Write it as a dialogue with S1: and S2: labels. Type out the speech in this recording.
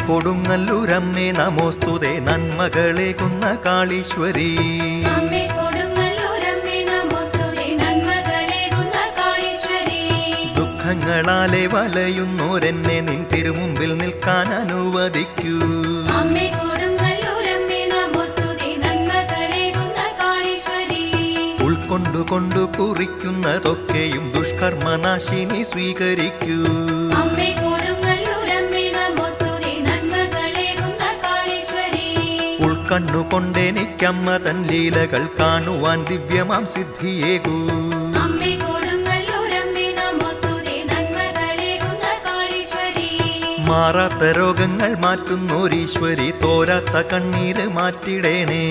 S1: കൊടുങ്ങല്ലൂരമ്മേ നമോസ്തുതേ നന്മകളേകുന്ന കാളീശ്വരി. ദുഃഖങ്ങളാലെ വലയുന്നോരെന്നെ നിൻ തിരുമുമ്പിൽ നിൽക്കാൻ അനുവദിക്കൂ. ഉൾക്കൊണ്ടുകൊണ്ടു കുറിക്കുന്നതൊക്കെയും ദുഷ്കർമ്മനാശിനി സ്വീകരിക്കൂ. ഉൾക്കണ്ണുകൊണ്ടെനിക്കമ്മ തൻ ലീലകൾ കാണുവാൻ ദിവ്യമാം സിദ്ധിയേകൂ. മാറാത്ത രോഗങ്ങൾ മാറ്റുന്നോരീശ്വരി, തോരാത്ത കണ്ണീര് മാറ്റിടേണേ.